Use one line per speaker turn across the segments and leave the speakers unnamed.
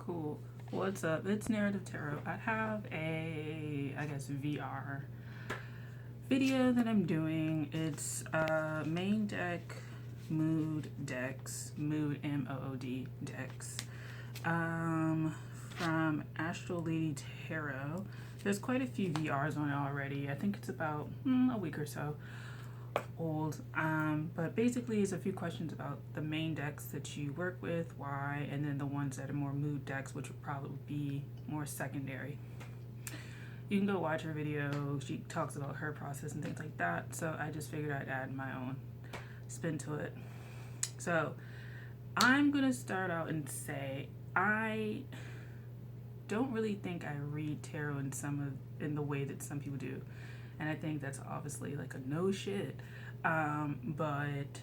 Cool. What's up? It's Narrative Tarot. I have a, I guess, VR video that I'm doing. It's main deck, mood decks, mood MOOD decks from Astral Lady Tarot. There's quite a few VRs on it already. I think it's about a week or so old, but basically it's a few questions about the main decks that you work with, why, and then the ones that are more mood decks, which would probably be more secondary. You can go watch her video. She talks about her process and things like that, so I just figured I'd add my own spin to it. So I'm gonna start out and say I don't really think I read tarot in the way that some people do, and I think that's obviously like a no shit. But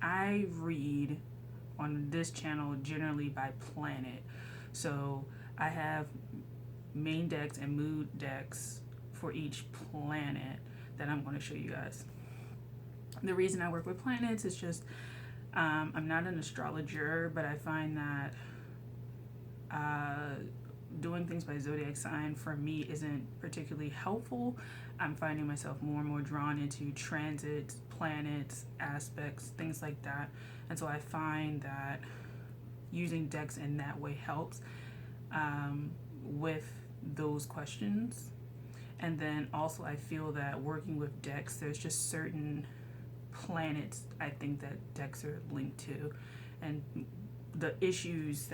I read on this channel generally by planet. So I have main decks and mood decks for each planet that I'm going to show you guys. The reason I work with planets is just I'm not an astrologer, but I find that doing things by zodiac sign for me isn't particularly helpful. I'm finding myself more and more drawn into transits, planets, aspects, things like that. And so I find that using decks in that way helps with those questions. And then also I feel that working with decks, there's just certain planets I think that decks are linked to. And the issues,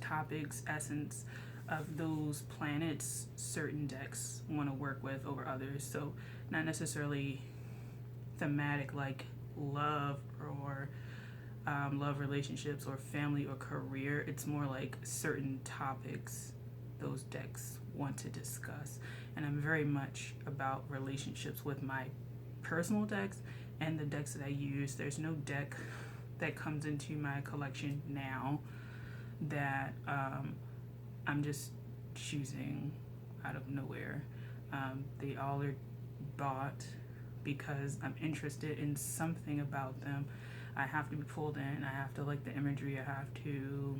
topics, essence of those planets, certain decks want to work with over others. So not necessarily thematic like love or love relationships or family or career. It's more like certain topics those decks want to discuss. And I'm very much about relationships with my personal decks and the decks that I use. There's no deck that comes into my collection now that I'm just choosing out of nowhere. They all are bought because I'm interested in something about them. I have to be pulled in. I have to like the imagery. I have to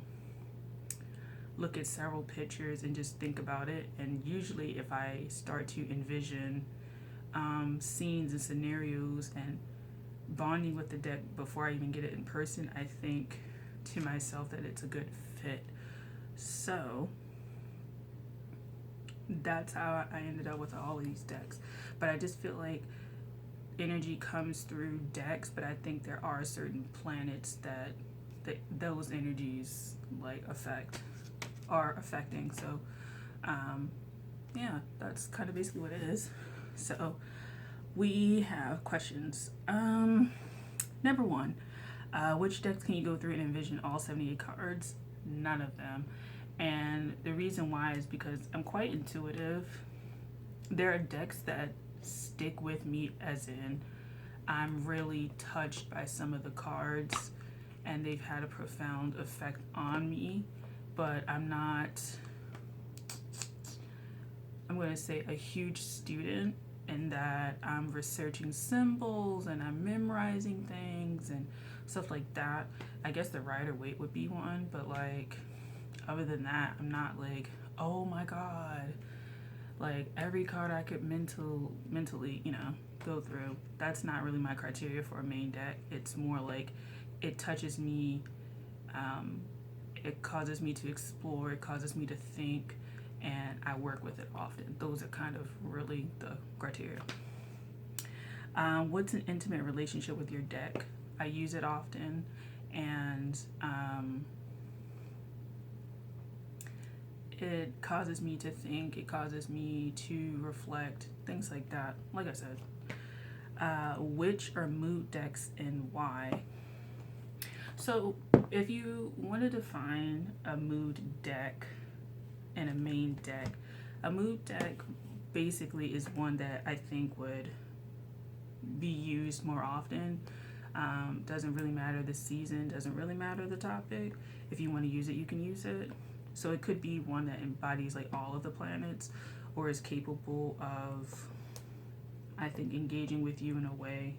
look at several pictures and just think about it. And usually if I start to envision scenes and scenarios and bonding with the deck before I even get it in person, I think to myself that it's a good fit. So that's how I ended up with all of these decks. But I just feel like energy comes through decks, but I think there are certain planets that those energies like are affecting. So yeah, that's kind of basically what it is. So we have questions. Number one, which decks can you go through and envision all 78 cards? None of them. And the reason why is because I'm quite intuitive. There are decks that stick with me, as in I'm really touched by some of the cards and they've had a profound effect on me, but I'm going to say a huge student in that I'm researching symbols and I'm memorizing things and stuff like that. I guess the Rider-Waite would be one, but like other than that, I'm not like, oh my god, like every card I could mentally, go through. That's not really my criteria for a main deck. It's more like it touches me, it causes me to explore, it causes me to think, and I work with it often. Those are kind of really the criteria. What's an intimate relationship with your deck? I use it often, and it causes me to think, it causes me to reflect, things like that. Like I said, which are mood decks and why? So if you want to define a mood deck and a main deck, a mood deck basically is one that I think would be used more often. Doesn't really matter the season, doesn't really matter the topic. If you want to use it, you can use it. So it could be one that embodies like all of the planets, or is capable of, I think, engaging with you in a way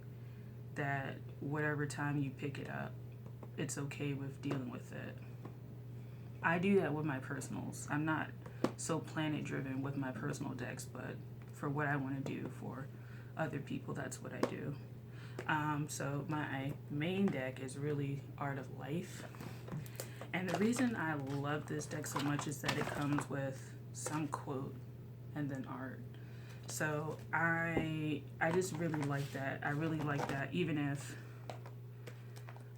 that whatever time you pick it up, it's okay with dealing with it. I do that with my personals. I'm not so planet driven with my personal decks, but for what I want to do for other people, that's what I do. So my main deck is really Art of Life. And the reason I love this deck so much is that it comes with some quote and then art. So I just really like that. I really like that. Even if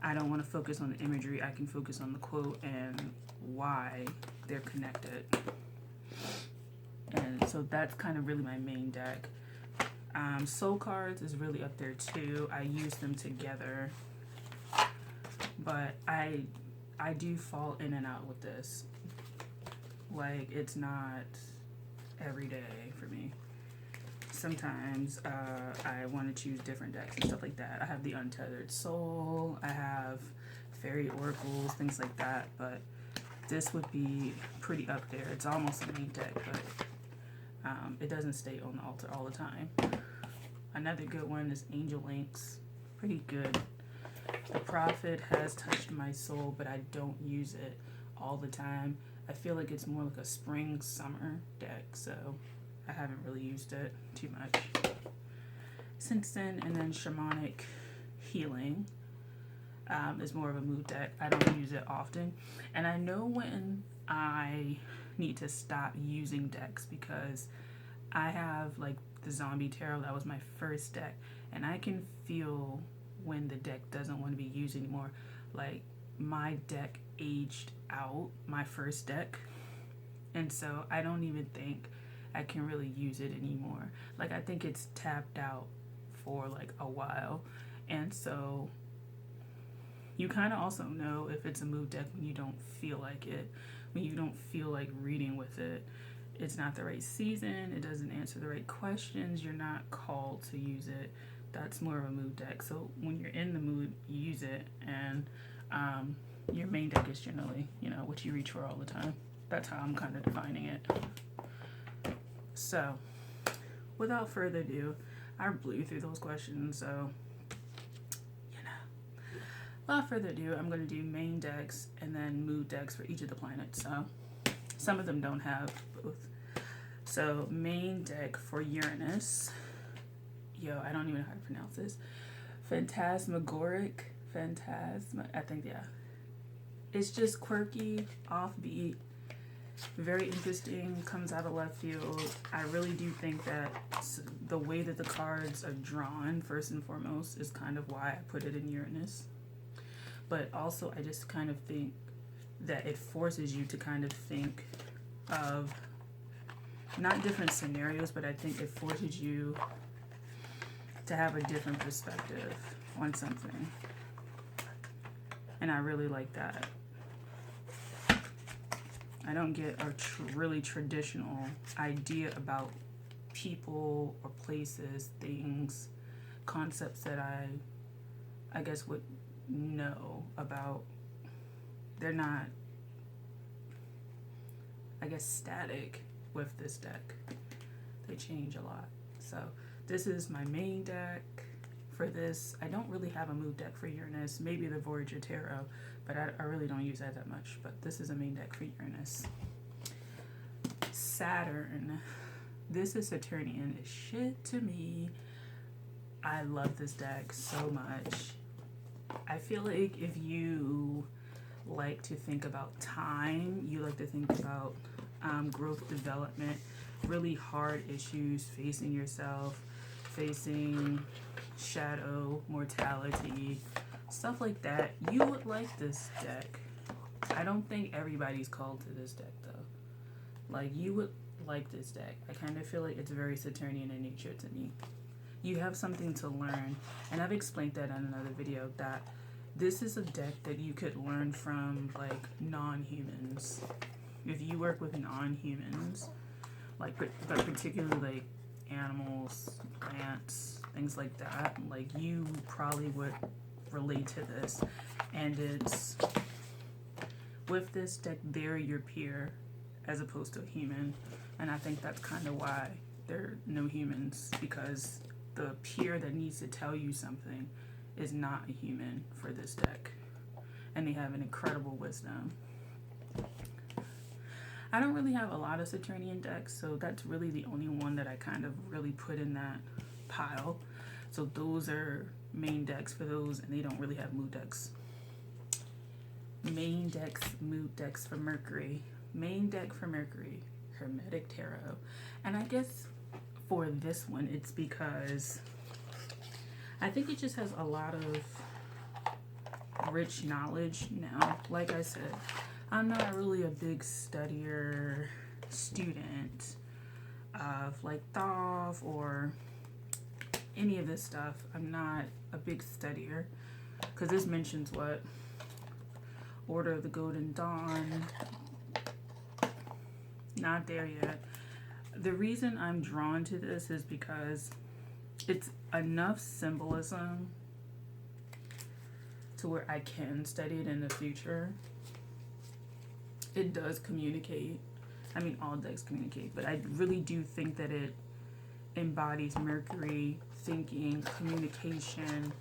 I don't want to focus on the imagery, I can focus on the quote and why they're connected. And so that's kind of really my main deck. Soul cards is really up there too. I use them together, but I do fall in and out with this. Like, it's not every day for me. Sometimes I want to choose different decks and stuff like that. I have the Untethered Soul, I have Fairy Oracles, things like that, but this would be pretty up there. It's almost a main deck, but it doesn't stay on the altar all the time. Another good one is Angel Links. Pretty good. The Prophet has touched my soul, but I don't use it all the time. I feel like it's more like a spring summer deck, so I haven't really used it too much since then. And then Shamanic Healing is more of a mood deck. I don't use it often, and I know when I need to stop using decks, because I have like the Zombie Tarot. That was my first deck, and I can feel when the deck doesn't want to be used anymore. Like, my deck aged out, my first deck, and so I don't even think I can really use it anymore. Like, I think it's tapped out for like a while, and so you kind of also know if it's a mood deck when you don't feel like it, when you don't feel like reading with it. It's not the right season, it doesn't answer the right questions, you're not called to use it. That's more of a mood deck. So when you're in the mood, you use it, and your main deck is generally, what you reach for all the time. That's how I'm kind of defining it. So without further ado, I blew through those questions, so without further ado, I'm going to do main decks and then mood decks for each of the planets. So some of them don't have both. So main deck for Uranus. I don't even know how to pronounce this. Phantasmagoric. I think, yeah. It's just quirky, offbeat, very interesting, comes out of left field. I really do think that the way that the cards are drawn, first and foremost, is kind of why I put it in Uranus. But also, I just kind of think that it forces you to kind of think of not different scenarios, but I think it forces you to have a different perspective on something. And I really like that. I don't get a really traditional idea about people or places, things, concepts that I guess would know about. They're not, I guess, static with this deck. They change a lot. So this is my main deck for this. I don't really have a mood deck for Uranus, maybe the Voyager Tarot, but I really don't use that much. But this is a main deck for Uranus. Saturn. This is Saturnian as shit to me. I love this deck so much. I feel like if you like to think about time, you like to think about growth, development, really hard issues, facing yourself, facing shadow, mortality, stuff like that, you would like this deck. I don't think everybody's called to this deck though. Like, you would like this deck. I kind of feel like it's very Saturnian in nature to me. You have something to learn, and I've explained that in another video, that this is a deck that you could learn from like non-humans. If you work with non-humans, like, but particularly like animals, plants, things like that, like, you probably would relate to this. And it's, with this deck, they're your peer as opposed to a human, and I think that's kind of why there are no humans, because the peer that needs to tell you something is not a human for this deck, and they have an incredible wisdom. I don't really have a lot of Saturnian decks, so that's really the only one that I kind of really put in that pile. So those are main decks for those, and they don't really have mood decks. Main decks, mood decks for Mercury. Main deck for Mercury, Hermetic Tarot. And I guess for this one, it's because I think it just has a lot of rich knowledge now. Like I said, I'm not really a big studier student of like Thoth or any of this stuff. I'm not a big studier because this mentions what? Order of the Golden Dawn. Not there yet. The reason I'm drawn to this is because it's enough symbolism to where I can study it in the future. It does communicate. I mean, all decks communicate, but I really do think that it embodies Mercury thinking, communication,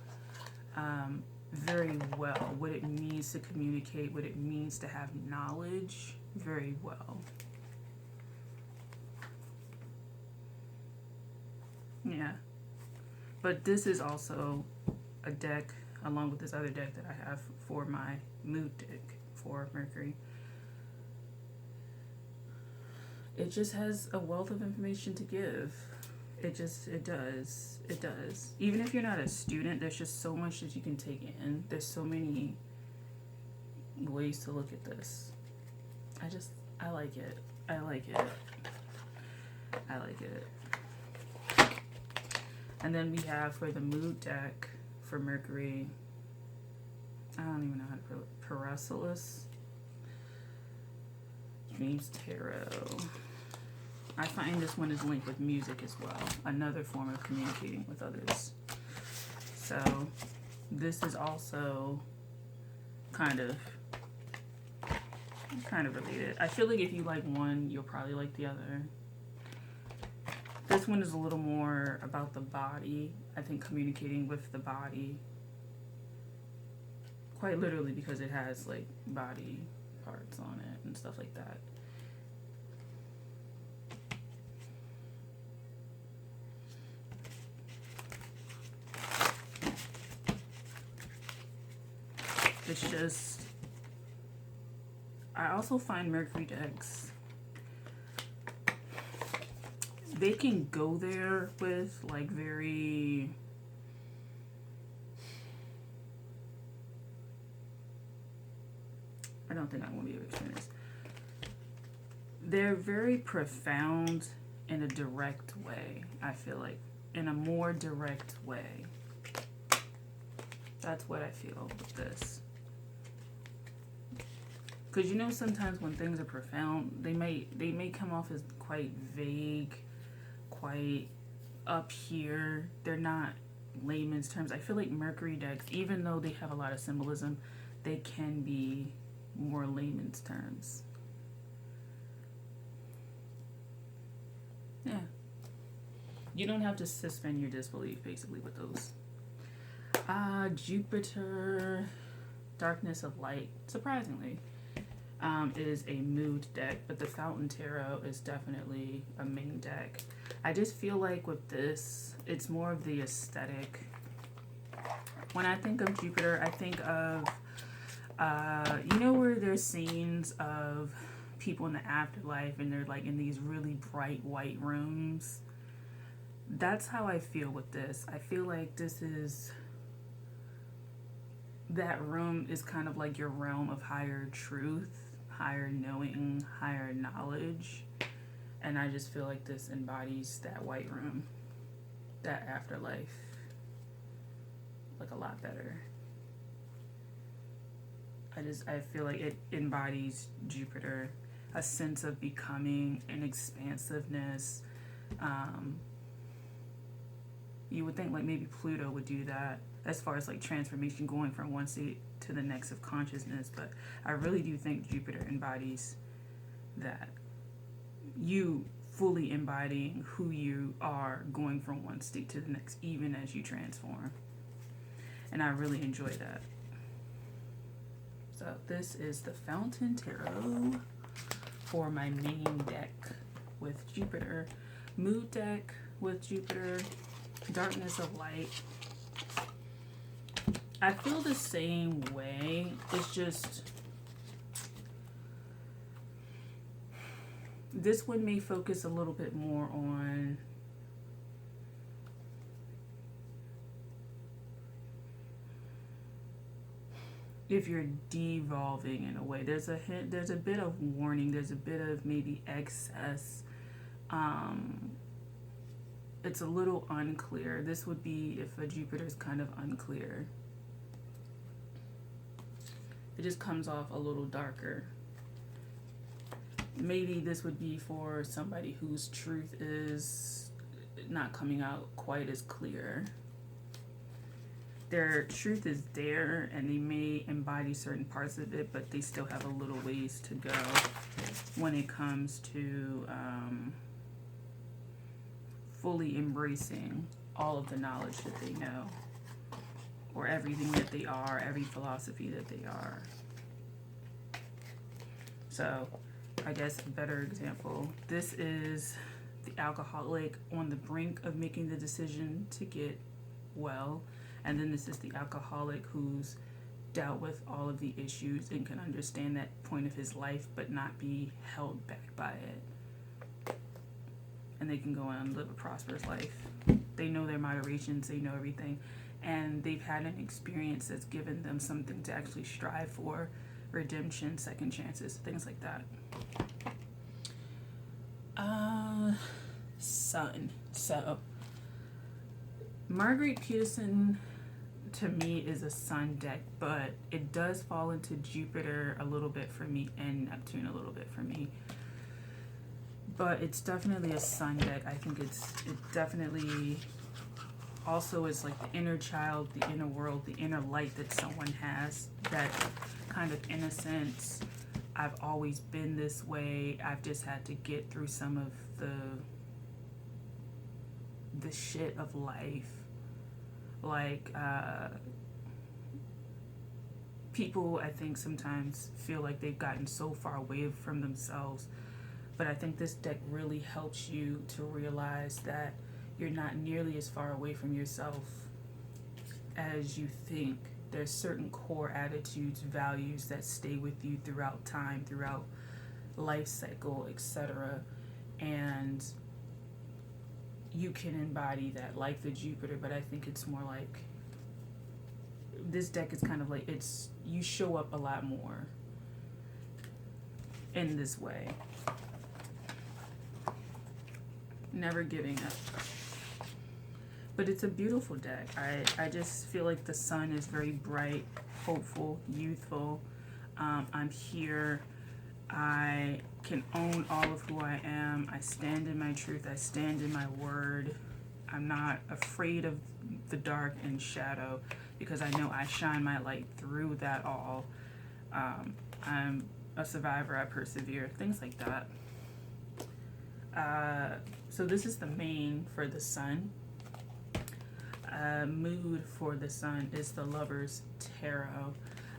very well. What it means to communicate, what it means to have knowledge, very well. Yeah. But this is also a deck, along with this other deck that I have for my mood deck for Mercury. It just has a wealth of information to give. It does. Even if you're not a student, there's just so much that you can take in. There's so many ways to look at this. I like it. I like it. And then we have for the mood deck for Mercury, I don't even know how to Paracelsus Dreams Tarot. I find this one is linked with music as well, another form of communicating with others. So this is also kind of related. I feel like if you like one, you'll probably like the other. This one is a little more about the body. I think communicating with the body. Quite literally, because it has like body parts on it and stuff like that. It's just, I also find Mercury decks, they can go there with like very, I don't think I'm going to be able to explain this. They're very profound in a direct way, I feel like. In a more direct way. That's what I feel with this. Because you know sometimes when things are profound, they may come off as quite vague, quite up here. They're not layman's terms. I feel like Mercury decks, even though they have a lot of symbolism, they can be more layman's terms. Yeah. You don't have to suspend your disbelief basically with those. Jupiter, Darkness of Light, surprisingly, is a mood deck, but the Fountain Tarot is definitely a main deck. I just feel like with this, it's more of the aesthetic. When I think of Jupiter, I think of, you know, where there's scenes of people in the afterlife and they're like in these really bright white rooms. That's how I feel with this. I feel like this is, that room is kind of like your realm of higher truth, higher knowing, higher knowledge. And I just feel like this embodies that white room, that afterlife, like a lot better. I feel like it embodies Jupiter, a sense of becoming, an expansiveness. You would think like maybe Pluto would do that as far as like transformation, going from one state to the next of consciousness, but I really do think Jupiter embodies that. You fully embodying who you are, going from one state to the next, even as you transform. And I really enjoy that. So this is the Fountain Tarot for my main deck with Jupiter. Mood deck with Jupiter. Darkness of light. I feel the same way. It's just this one may focus a little bit more on if you're devolving in a way. There's a hint, there's a bit of warning, there's a bit of maybe excess. It's a little unclear. This would be if a Jupiter is kind of unclear. It just comes off a little darker. Maybe this would be for somebody whose truth is not coming out quite as clear. Their truth is there and they may embody certain parts of it, but they still have a little ways to go when it comes to fully embracing all of the knowledge that they know, or everything that they are, every philosophy that they are. So I guess a better example, this is the alcoholic on the brink of making the decision to get well, and then this is the alcoholic who's dealt with all of the issues and can understand that point of his life but not be held back by it, and they can go on and live a prosperous life. They know their moderations, they know everything, and they've had an experience that's given them something to actually strive for, redemption, second chances, things like that. Sun. So Marguerite Peterson to me is a sun deck, but it does fall into Jupiter a little bit for me and Neptune a little bit for me. But it's definitely a sun deck. I think it definitely also is like the inner child, the inner world, the inner light that someone has, that kind of innocence. I've always been this way. I've just had to get through some of the shit of life. Like, people, I think, sometimes feel like they've gotten so far away from themselves. But I think this deck really helps you to realize that you're not nearly as far away from yourself as you think. There's certain core attitudes, values that stay with you throughout time, throughout life cycle, etc. And you can embody that like the Jupiter, but I think it's more like this deck is kind of like you show up a lot more in this way. Never giving up. But it's a beautiful deck. I just feel like the sun is very bright, hopeful, youthful. I'm here. I can own all of who I am. I stand in my truth. I stand in my word. I'm not afraid of the dark and shadow because I know I shine my light through that all. I'm a survivor. I persevere. Things like that. So this is the main for the sun. Mood for the sun is the Lover's Tarot.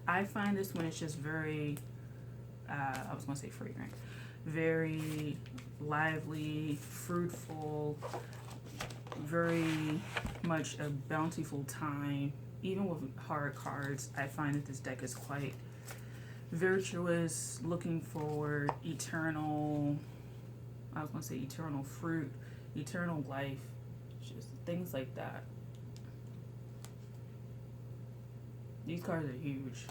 I find this one is just very, I was going to say fragrant, very lively, fruitful, very much a bountiful time. Even with hard cards, I find that this deck is quite virtuous, looking forward, eternal, I was going to say eternal fruit, eternal life, just things like that. These cards are huge,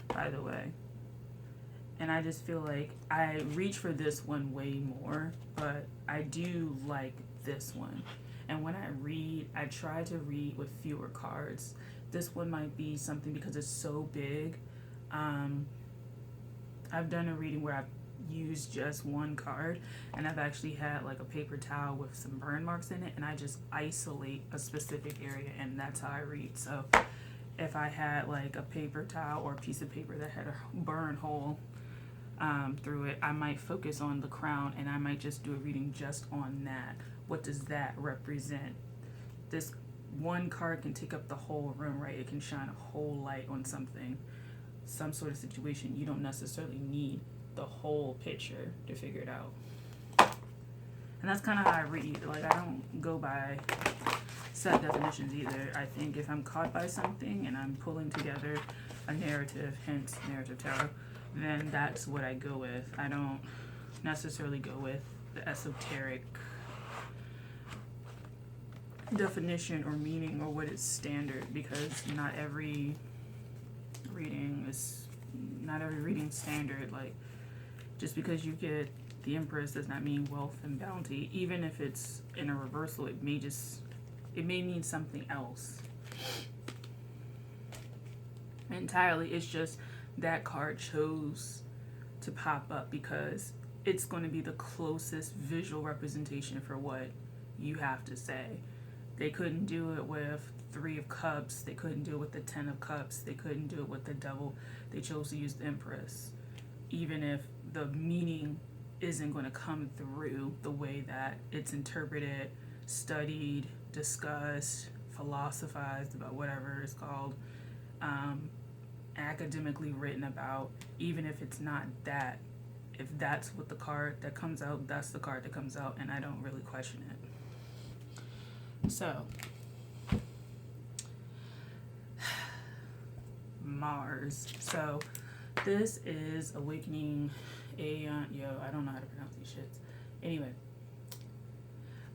by the way. And I just feel like I reach for this one way more, but I do like this one. And when I read, I try to read with fewer cards. This one might be something because it's so big. I've done a reading where I've used just one card, and I've actually had like a paper towel with some burn marks in it, and I just isolate a specific area, and that's how I read. So if I had like a paper towel or a piece of paper that had a burn hole through it, I might focus on the crown and I might just do a reading just on that. What does that represent? This one card can take up the whole room, right? It can shine a whole light on something, some sort of situation. You don't necessarily need the whole picture to figure it out. And that's kind of how I read. Like, I don't go by set definitions either. I think if I'm caught by something and I'm pulling together a narrative, hence narrative tarot, then that's what I go with. I don't necessarily go with the esoteric definition or meaning or what is standard, because not every reading is standard. Like, just because you get the Empress does not mean wealth and bounty. Even if it's in a reversal, it may mean something else entirely. It's just that card chose to pop up because it's going to be the closest visual representation for what you have to say. They couldn't do it with 3 of Cups. They couldn't do it with the 10 of Cups. They couldn't do it with the Devil. They chose to use the Empress. Even if the meaning isn't going to come through the way that it's interpreted, studied, discussed, philosophized about, whatever it's called, academically written about, even if it's not that, if that's what the card that comes out, that's the card that comes out, and I don't really question it. So, Mars. So, this is awakening Aeon. I don't know how to pronounce these shits. Anyway.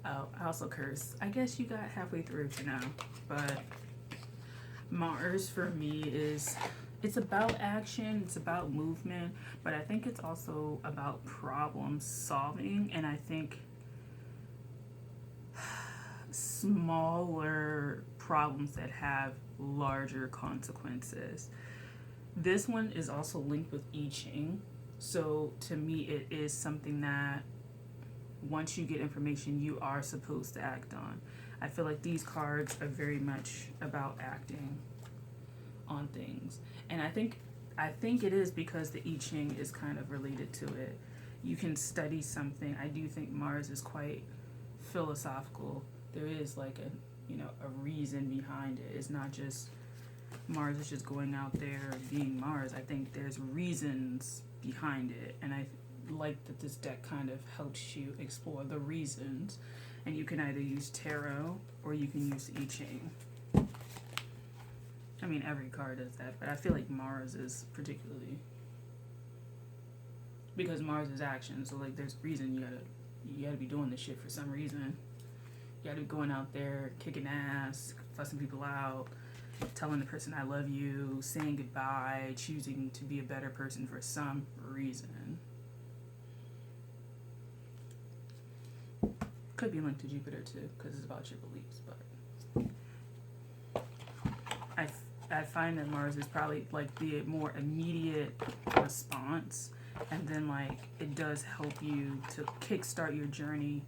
Oh, I also curse. I guess you got halfway through to now. But Mars for me it's about action, it's about movement, but I think it's also about problem solving, and I think smaller problems that have larger consequences. This one is also linked with I Ching, so to me it is something that once you get information you are supposed to act on. I feel like these cards are very much about acting on things, and I think it is because the I Ching is kind of related to it. You can study something. I do think Mars is quite philosophical. There is like a reason behind it. It's not just Mars is just going out there being Mars. I think there's reasons behind it, and I like that this deck kind of helps you explore the reasons, and you can either use tarot or you can use I Ching. I mean, every card does that, but I feel like Mars is particularly, because Mars is action, so like there's reason you gotta be doing this shit for some reason. You gotta be going out there kicking ass, fussing people out, telling the person I love you, saying goodbye, choosing to be a better person for some reason. Could be linked to Jupiter too, because it's about your beliefs, but I find that Mars is probably like the more immediate response, and then like it does help you to kickstart your journey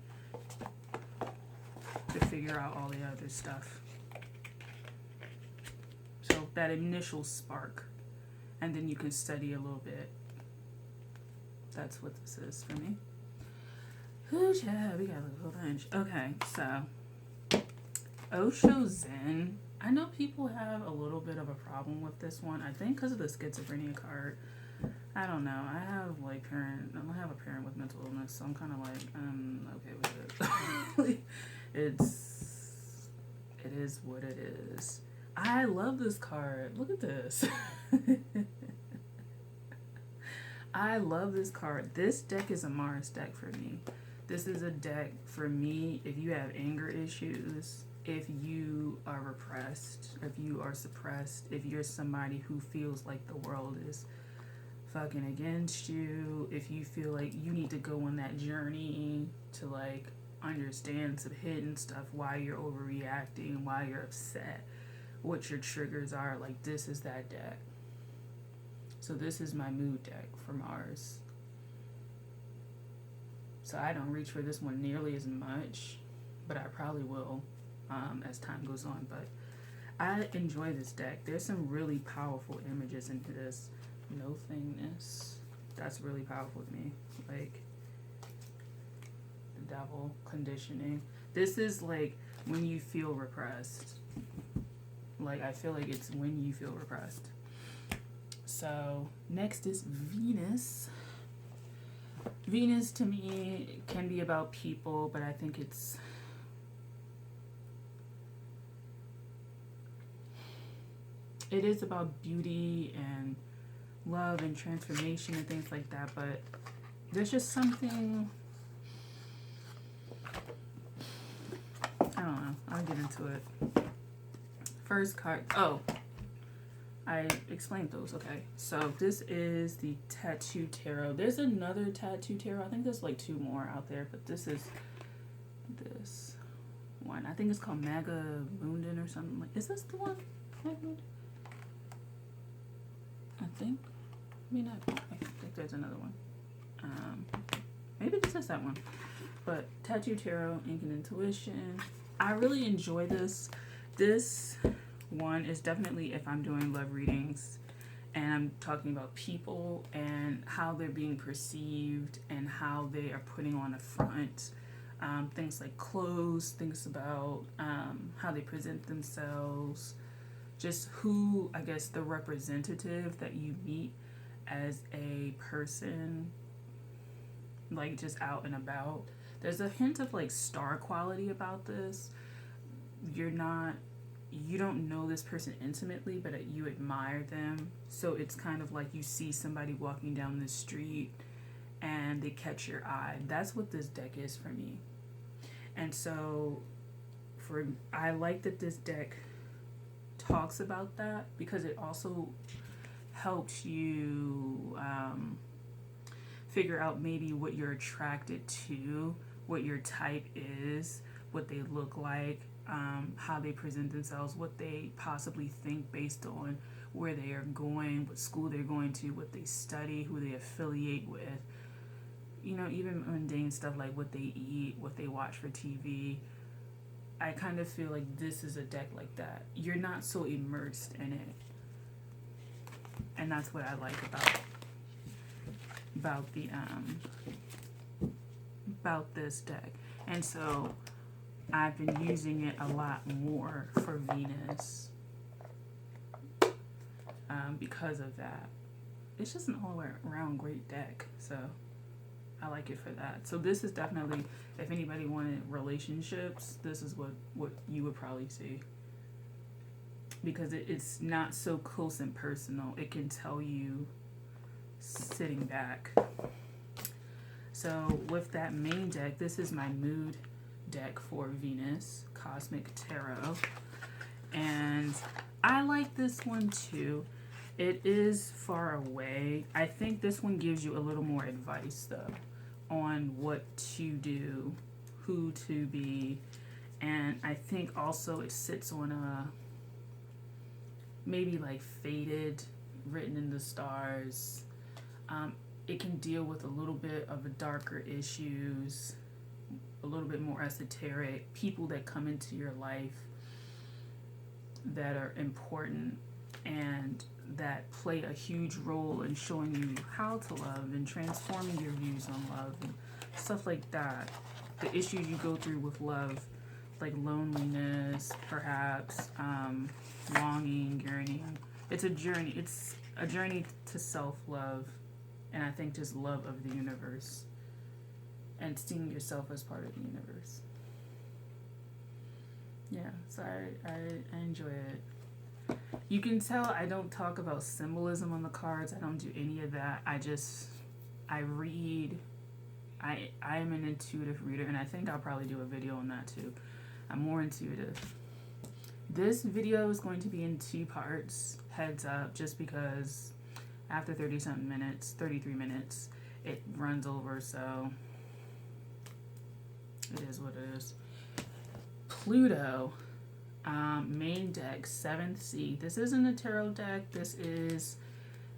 to figure out all the other stuff. So that initial spark, and then you can study a little bit. That's what this is for me. Ooh, yeah, we got a little bunch. Okay, so Osho Zen. I know people have a little bit of a problem with this one. I think because of the schizophrenia card. I don't know. I have a parent with mental illness, so I'm kind of like, okay with it. It is what it is. I love this card. Look at this. I love this card. This deck is a Mars deck for me. This is a deck for me if you have anger issues, if you are repressed, if you are suppressed, if you're somebody who feels like the world is fucking against you, if you feel like you need to go on that journey to like understand some hidden stuff, why you're overreacting, why you're upset, what your triggers are, like this is that deck. So this is my mood deck for Mars. So I don't reach for this one nearly as much, but I probably will as time goes on. But I enjoy this deck. There's some really powerful images into this. No thingness. That's really powerful to me. Like the devil, conditioning. This is like when you feel repressed. Like I feel like it's when you feel repressed. So next is Venus. Venus to me can be about people, but I think it is about beauty and love and transformation and things like that, but there's just something, I don't know, I'll get into it. First card, oh, I explained those, okay. So this is the Tattoo Tarot. There's another Tattoo Tarot. I think there's like 2 more out there, but this is this one. I think it's called Magamunden or something like. Is this the one? I think. I think there's another one. Maybe this is that one. But Tattoo Tarot, Ink and Intuition. I really enjoy this. This one is definitely if I'm doing love readings and I'm talking about people and how they're being perceived and how they are putting on a front. Things like clothes, things about how they present themselves, just who, I guess, the representative that you meet as a person, like just out and about. There's a hint of like star quality about this. You don't know this person intimately, but you admire them. So it's kind of like you see somebody walking down the street and they catch your eye. That's what this deck is for me. And so I like that this deck talks about that because it also helps you figure out maybe what you're attracted to, what your type is, what they look like, how they present themselves, what they possibly think based on where they are going, what school they're going to, what they study, who they affiliate with. You know, even mundane stuff like what they eat, what they watch for TV. I kind of feel like this is a deck like that. You're not so immersed in it. And that's what I like about this deck. And so I've been using it a lot more for Venus because of that. It's just an all around great deck, so I like it for that. So this is definitely, if anybody wanted relationships, this is what you would probably see. Because it's not so close and personal. It can tell you sitting back. So with that main deck, this is my mood deck for Venus, Cosmic Tarot. And I like this one too. It is far away. I think this one gives you a little more advice though on what to do, who to be. And I think also it sits on a maybe like faded, written in the stars. It can deal with a little bit of a darker issues, a little bit more esoteric, people that come into your life that are important and that play a huge role in showing you how to love and transforming your views on love and stuff like that. The issues you go through with love, like loneliness, perhaps, longing, yearning. It's a journey. It's a journey to self-love, and I think just love of the universe and seeing yourself as part of the universe. Yeah, so I enjoy it. You can tell I don't talk about symbolism on the cards. I don't do any of that. I read. I am an intuitive reader, and I think I'll probably do a video on that too. I'm more intuitive. This video is going to be in 2 parts, heads up, just because after 30-something minutes, 33 minutes, it runs over, so it is what it is. Pluto, main deck, 7th sea. This isn't a tarot deck. This is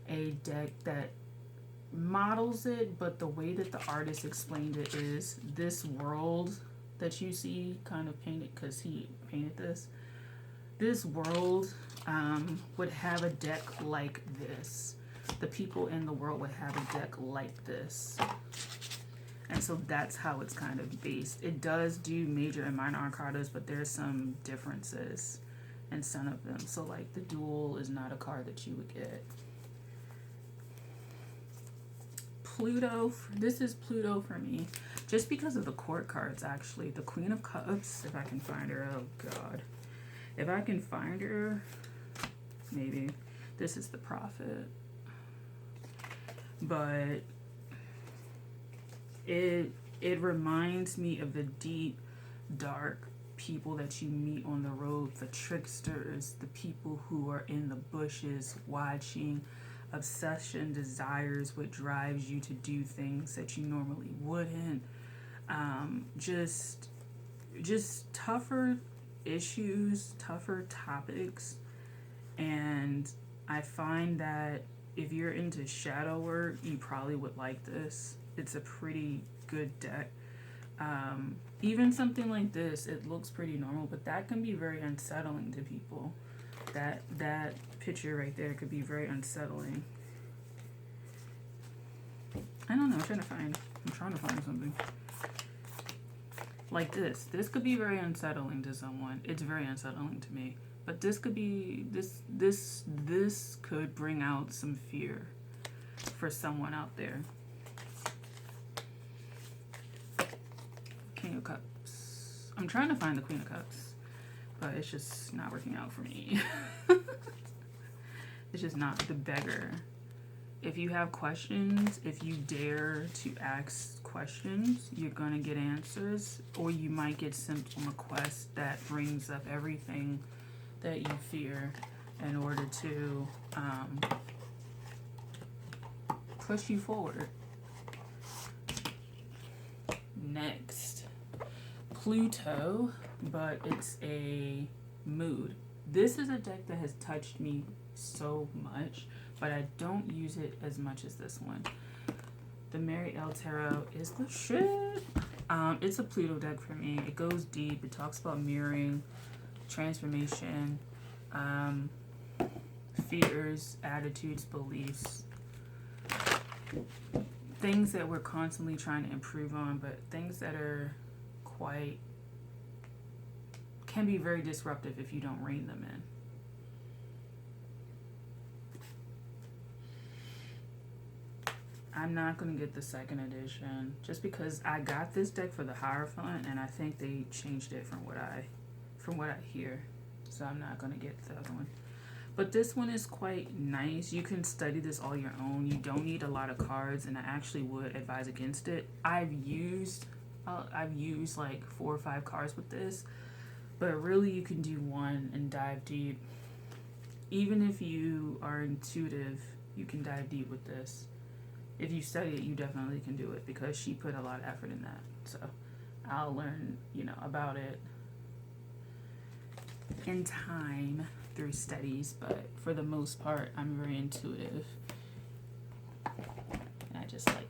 a deck that models it, but the way that the artist explained it is this world that you see kind of painted, because he painted this world would have a deck like this. The people in the world would have a deck like this. And so that's how it's kind of based. It does do major and minor arcanas, but there's some differences in some of them. So like the Duel is not a card that you would get. Pluto, this is Pluto for me. Just because of the court cards, actually. The Queen of Cups, if I can find her. Oh, God. If I can find her, maybe. This is the Prophet. But it reminds me of the deep, dark people that you meet on the road, the tricksters, the people who are in the bushes watching, obsession, desires, what drives you to do things that you normally wouldn't. Just tougher issues, tougher topics. And I find that if you're into shadow work, you probably would like this. It's a pretty good deck. Even something like this, it looks pretty normal, but that can be very unsettling to people. That picture right there could be very unsettling. I don't know, I'm trying to find something. Like this. This could be very unsettling to someone. It's very unsettling to me. But this could be, this could bring out some fear for someone out there. King of Cups. I'm trying to find the Queen of Cups, but it's just not working out for me. It's just not. The Beggar. If you have questions, if you dare to ask questions, you're going to get answers, or you might get sent on a quest that brings up everything that you fear in order to push you forward. Next, Pluto, but it's a mood. This is a deck that has touched me so much, but I don't use it as much as this one. The Mary L. Tarot is the shit. It's a Pluto deck for me. It goes deep. It talks about mirroring, transformation, fears, attitudes, beliefs, things that we're constantly trying to improve on, but things that are can be very disruptive if you don't rein them in. I'm not going to get the second edition just because I got this deck for the Hierophant, and I think they changed it from what I hear. So I'm not going to get the other one. But this one is quite nice. You can study this all your own. You don't need a lot of cards, and I actually would advise against it. I've used like 4 or 5 cards with this, but really you can do one and dive deep. Even if you are intuitive, you can dive deep with this. If you study it, you definitely can do it because she put a lot of effort in that. So I'll learn, about it in time through studies, but for the most part, I'm very intuitive. And I just like